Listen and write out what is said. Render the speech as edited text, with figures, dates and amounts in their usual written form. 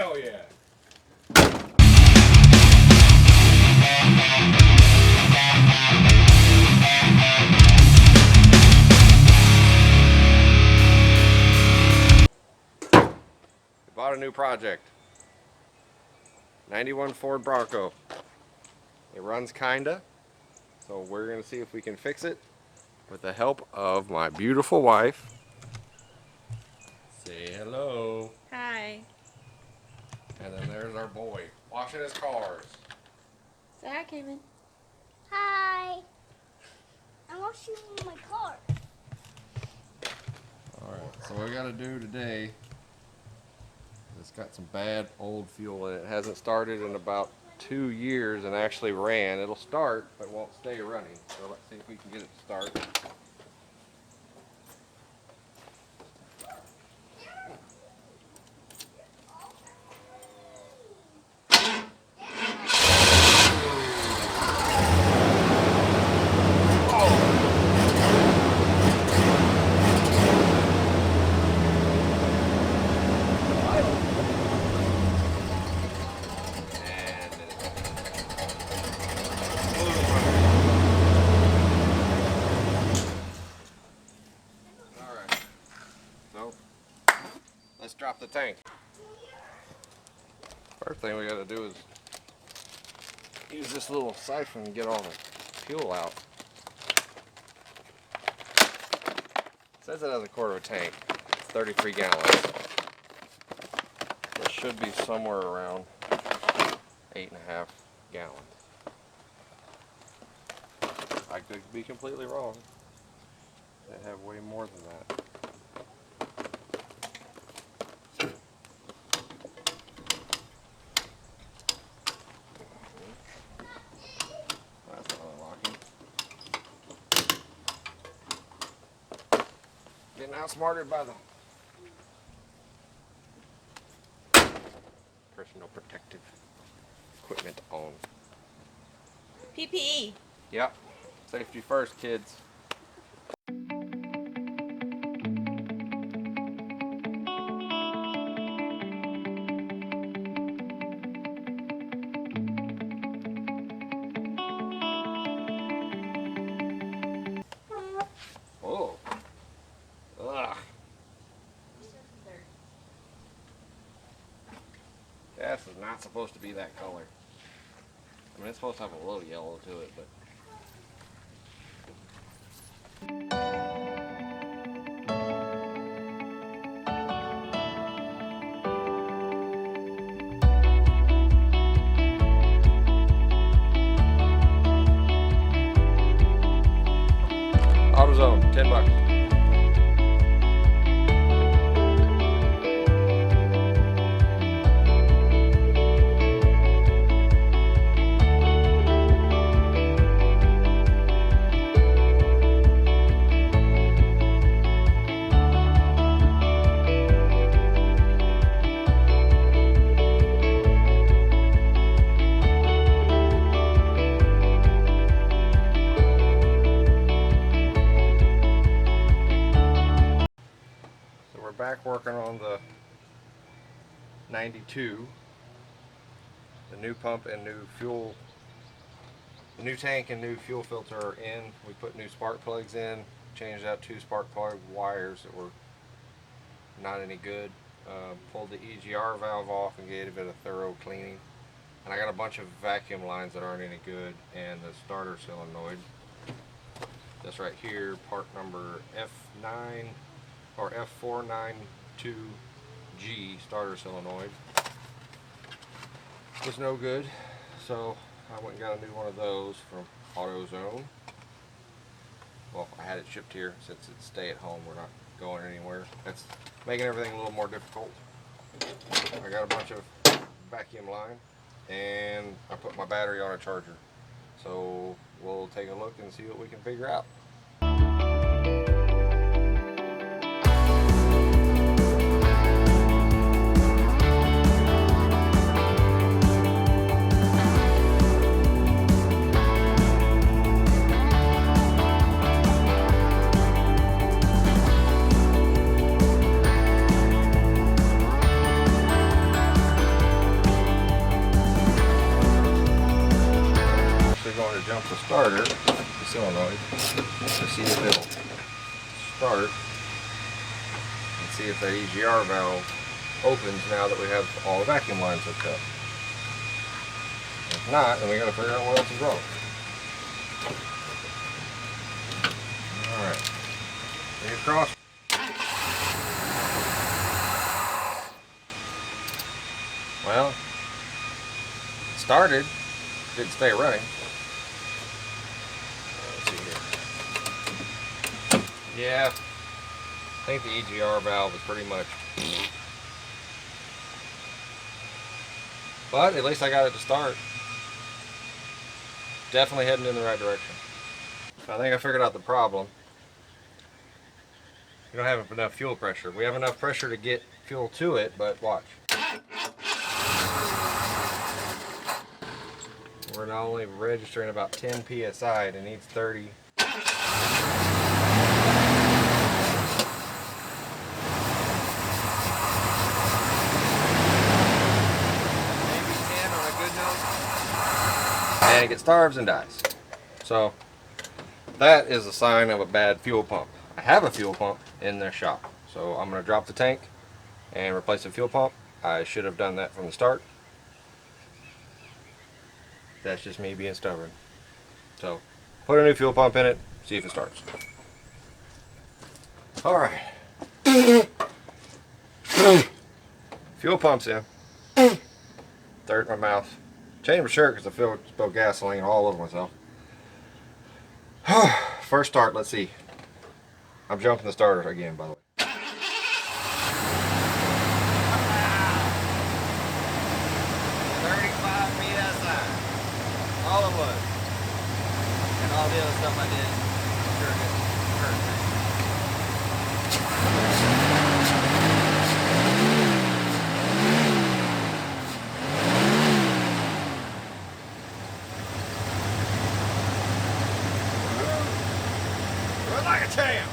Hell yeah. Bought a new project. 91 Ford Bronco. It runs kinda, so we're gonna see if we can fix it with the help of my beautiful wife. Say hello. Hi. And then there's our boy washing his cars. Say hi, Cayman. Hi. I'm washing my car. Alright, so what we gotta do today, it's got some bad old fuel in it. It hasn't started in about 2 years and actually ran. It'll start, but won't stay running. So let's see if we can get it to start. Let's drop the tank. First thing we gotta do is use this little siphon and get all the fuel out. It says it has a quarter of a tank. It's 33 gallons. It should be somewhere around 8.5 gallons. I could be completely wrong. They have way more than that. Getting outsmarted by the personal protective equipment on. PPE. Yep. Safety first, kids. Oh. Ugh. Gas is not supposed to be that color. I mean, it's supposed to have a little yellow to it, but. AutoZone, $10. Back working on the 92. The new pump and new fuel, the new tank and new fuel filter are in. We put new spark plugs in, changed out 2 spark plug wires that were not any good. Pulled the EGR valve off and gave it a thorough cleaning. And I got a bunch of vacuum lines that aren't any good, and the starter solenoid. This right here, part number F9 or F492G starter solenoid was no good, so I went and got a new one of those from AutoZone. Well, I had it shipped here since it's stay at home, we're not going anywhere. That's making everything a little more difficult. I got a bunch of vacuum line and I put my battery on a charger, so we'll take a look and see what we can figure out. the starter, the solenoid, to see if it'll start and see if that EGR valve opens now that we have all the vacuum lines hooked up. If not, then we gotta figure out what else is wrong. Alright. Fingers crossed. Well, it started, didn't stay running. Let's see here. Yeah, I think the EGR valve is pretty much. But at least I got it to start. Definitely heading in the right direction. I think I figured out the problem. We don't have enough fuel pressure. We have enough pressure to get fuel to it, but watch. We're not only registering about 10 psi, and it needs 30. Maybe 10 on a good note. And it gets starves and dies. So that is a sign of a bad fuel pump. I have a fuel pump in their shop, so I'm going to drop the tank and replace the fuel pump. I should have done that from the start. That's just me being stubborn. So put a new fuel pump in it, see if it starts. Alright. Fuel pump's in. Dirt in my mouth. Changed my shirt because I feel spilled gasoline all over myself. First start, let's see. I'm jumping the starter again, by the way. 35 psi. All it was. And all the other stuff I did. Sure did. Run like a champ.